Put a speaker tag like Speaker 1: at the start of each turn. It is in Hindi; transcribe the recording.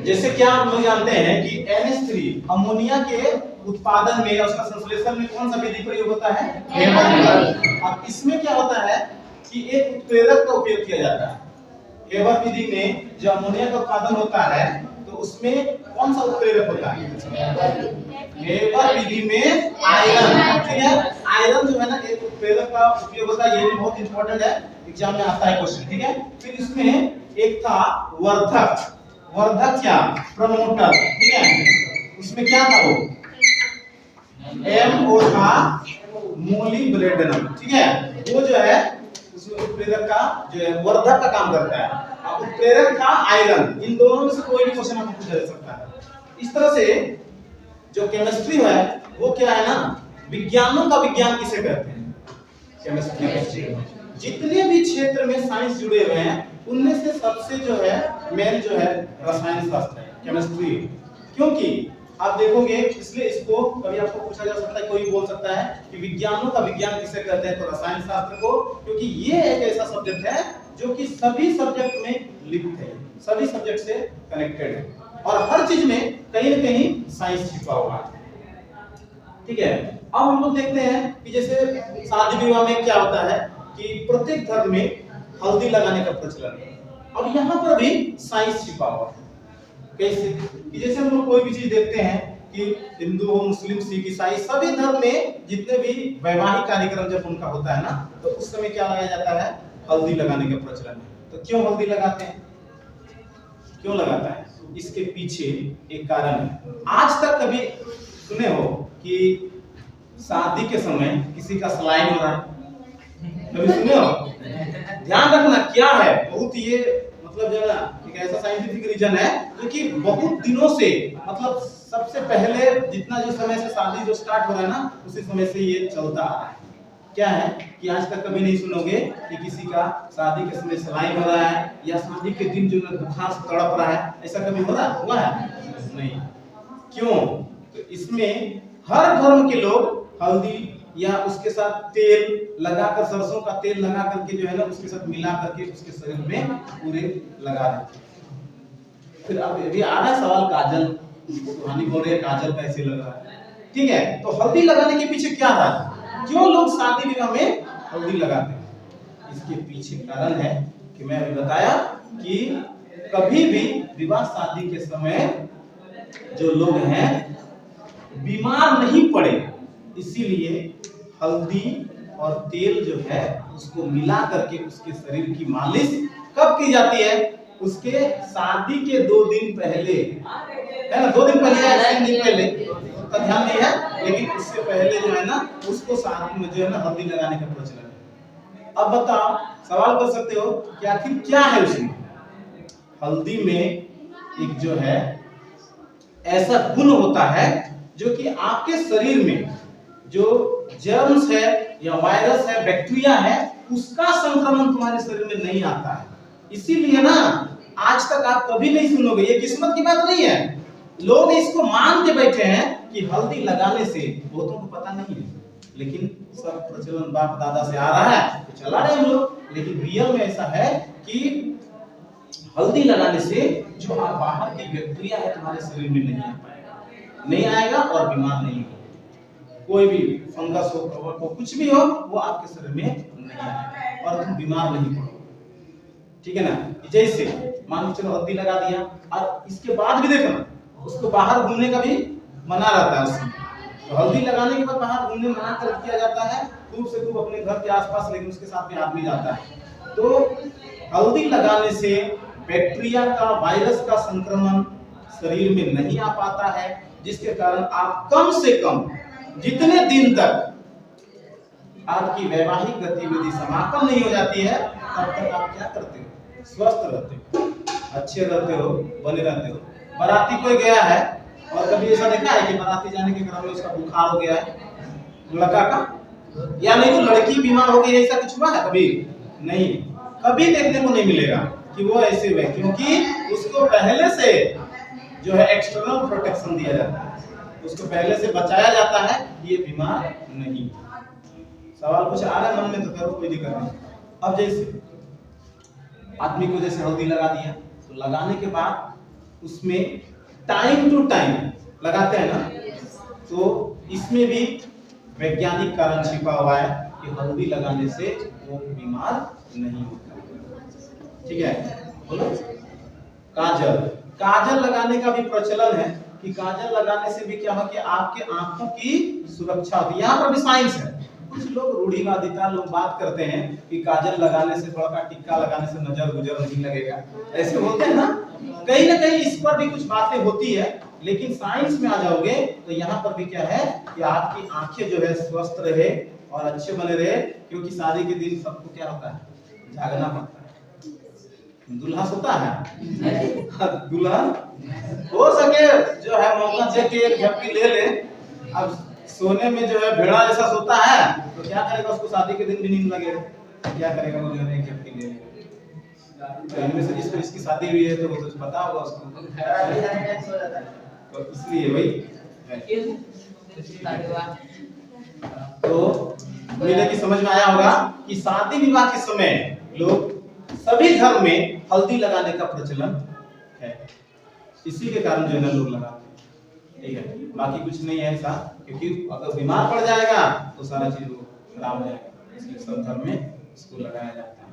Speaker 1: जैसे क्या हम लोग जानते हैं कि NH3 अमोनिया के उत्पादन में उसका संश्लेषण में कौन सा विधि प्रयोग होता है? हेबर। अब इसमें क्या होता है कि एक उत्प्रेरक का उपयोग किया जाता है। हेबर विधि में जो अमोनिया का उत्पादन होता है तो उसमें कौन सा उत्प्रेरक होता है? हेबर विधि में आयरन। ठीक है, आयरन जो है ना एक उत्प्रेरक का उपयोग होता है। ये भी बहुत इंपॉर्टेंट है, एग्जाम में आता है क्वेश्चन। ठीक है, फिर इसमें एक था वर्धक। वर्धक क्या? प्रमोटर। ठीक है, उसमें क्या था? वो MO था मोलिब्डेनम। ठीक है, वो जो है उसमें उत्प्रेरक का जो है वर्धक का काम करता है। अब उत्प्रेरक था आयरन। इन दोनों में से कोई भी क्वेश्चन आपको पूछा जा सकता है। इस तरह से जो केमिस्ट्री है वो क्या है ना, विज्ञानों का विज्ञान किसे कहते हैं? केमिस्ट्री। जितने भी क्षेत्र में साइंस जुड़े हुए हैं उनमें से सबसे जो है मेन जो है रसायन शास्त्र है, केमिस्ट्री। क्योंकि आप देखोगे, इसलिए इसको कभी आपको पूछा जा सकता है, कोई बोल सकता है कि विज्ञानों का विज्ञान किसे कहते हैं, तो रसायन शास्त्र को। क्योंकि ये एक ऐसा सब्जेक्ट है जो कि सभी सब्जेक्ट में लिंक है, सभी सब्जेक्ट से कनेक्टेड है और हर चीज में कहीं न कहीं साइंस छिपा हुआ है। ठीक है, अब हम लोग देखते हैं कि जैसे शादी विवाह में क्या होता है कि प्रत्येक धर्म में हल्दी लगाने का प्रचलन है। अब यहाँ पर भी साइंस छिपा हुआ है। कैसे? कि जैसे हम लोग कोई भी चीज देखते हैं कि हिंदू हो, मुस्लिम, सिख, ईसाई, सभी धर्म में जितने भी वैवाहिक कार्यक्रम जब उनका होता है ना, तो उस समय क्या लगाया जाता है? हल्दी लगाने का प्रचलन है। तो क्यों हल्दी लगाते हैं? क्यों लगाता है? इसके पीछे एक कारण है। आज तक कभी सुने हो कि शादी के समय किसी का सलाइन हो रहा है? कभी सुने हो? ध्यान रखना क्या है, बहुत ये मतलब जो है ना एक ऐसा साइंटिफिक रीजन है जो कि बहुत दिनों से, मतलब सबसे पहले जितना जो समय से शादी जो स्टार्ट हो रहा है ना, उसी समय से ये चलता आ रहा है। क्या है कि आज तक कभी नहीं सुनोगे कि किसी का शादी के समय सलाइन हो रहा है या शादी के दिन जो है बुखार से तड़प रहा है। ऐसा कभी हो रहा हुआ है? नहीं। क्यों? तो इसमें हर धर्म के लोग हल्दी या उसके साथ तेल लगाकर, सरसों का तेल लगा करके जो है ना उसके साथ मिला करके उसके शरीर में पूरे लगा देते हैं। फिर अब ये आ रहा है सवाल, काजल कहानी बोल रही है, काजल कैसे लग रहा है? ठीक है, तो हल्दी लगाने के पीछे क्या था? क्यों लोग शादी विवाह में हल्दी लगाते हैं? इसके पीछे कारण है कि मैं अभी बताया कि कभी भी विवाह शादी के समय जो लोग हैं बीमार नहीं पड़े, इसीलिए हल्दी और तेल जो है उसको मिला करके उसके शरीर की मालिश कब की जाती है? उसके शादी के 2 दिन पहले, है ना? 2 दिन पहले या 3 दिन पहले, तो ध्यान नहीं है, लेकिन उससे पहले जो है ना उसको शादी में जो है ना हल्दी लगाने का प्रचलन है। अब बताओ, सवाल कर सकते हो कि आखिर क्या है उसमें? हल्दी में एक जो है ऐसा गुण होता है जो कि आपके शरीर में जो जर्म्स है या वायरस है, बैक्टीरिया है, उसका संक्रमण तुम्हारे शरीर में नहीं आता है। इसीलिए ना आज तक आप कभी नहीं सुनोगे, ये किस्मत की बात नहीं है, लोग इसको मान के बैठे हैं कि हल्दी लगाने से, बहुतों को पता नहीं है, लेकिन सब प्रचलन बाप दादा से आ रहा है तो चला रहे हम लोग। लेकिन रियल में ऐसा है कि हल्दी लगाने से जो बाहर की बैक्टीरिया है तुम्हारे शरीर में नहीं आ पाएगा, नहीं आएगा और बीमार नहीं होगा। कोई भी फंगस हो, कवक हो, कुछ भी हो, वो आपके शरीर में नहीं आएगा और तुम बीमार नहीं पड़ोगे। ठीक है ना? जैसे मान लो चलो हल्दी लगा दिया और इसके बाद भी देखना उसको बाहर घूमने का भी मना रहता है उसमें। तो हल्दी लगाने के बाद बाहर घूमने मना कर किया जाता है, खूब से खूब अपने घर के आसपास, लेकिन उसके साथ भी आदमी जाता है। तो हल्दी लगाने से बैक्टीरिया का, वायरस का संक्रमण शरीर में नहीं आ पाता है, जिसके कारण आप कम से कम जितने दिन तक आपकी वैवाहिक गतिविधि समापन नहीं हो जाती है तब तक आप क्या करते हो? स्वस्थ रहते हो, अच्छे रहते हो, बने रहते हो। बाराती कोई गया है और कभी ऐसा देखा है कि बाराती जाने के क्रम में उसका बुखार हो गया है लड़का का, या नहीं तो लड़की बीमार हो गई, ऐसा कुछ हुआ है? कभी नहीं, कभी देखने को नहीं मिलेगा कि वो ऐसे हुए, क्योंकि उसको पहले से जो है एक्सटर्नल प्रोटेक्शन दिया जाता है, उसको पहले से बचाया जाता है, ये बीमार नहीं। सवाल कुछ आ रहा है मन में तो करो, कोई दिक्कत नहीं। अब जैसे आदमी को जैसे हल्दी लगा दिया, तो लगाने के बाद उसमें टाइम टू टाइम लगाते हैं ना, तो इसमें भी वैज्ञानिक कारण छिपा हुआ है कि हल्दी लगाने से वो बीमार नहीं होता। ठीक है, बोलो। काजल, काजल लगाने का भी प्रचलन है कि काजल लगाने से भी क्या हो कि आपके आंखों की सुरक्षा होती है। यहाँ पर भी साइंस है। कुछ लोग रूढ़िवादिता लोग बात करते हैं कि काजल लगाने से, थोड़ा सा टिक्का लगाने से नजर गुजर नहीं लगेगा, ऐसे बोलते हैं ना। कहीं ना कहीं इस पर भी कुछ बातें होती है, लेकिन साइंस में आ जाओगे तो यहाँ पर भी क्या है कि आपकी आंखें जो है स्वस्थ रहे और अच्छे बने रहे, क्योंकि शादी के दिन सबको क्या होता है, जागना पड़ता है। दूल्हा सोता है, दुल्हन हो सके जो है मौका दे के एक झपकी ले ले। अब सोने में जो है भेड़ा जैसा सोता है तो क्या करेगा, उसको शादी के दिन भी नींद लगेगा, क्या करेगा वो, जो है एक झपकी ले लेगा। तो इनमें से जिसको इसकी शादी हुई है तो वो तो पता होगा उसको, तो इसलिए भाई। तो उम्मीद है कि समझ में आया होगा कि शादी विवाह के समय लोग सभी धर्म में हल्दी लगाने का प्रचलन है, इसी के कारण जो है ना लोग लगाते हैं। ठीक है, बाकी कुछ नहीं है ऐसा, क्योंकि अगर बीमार पड़ जाएगा तो सारा चीज खराब हो जाएगा, इसलिए सब धर्म में इसको लगाया जाता है।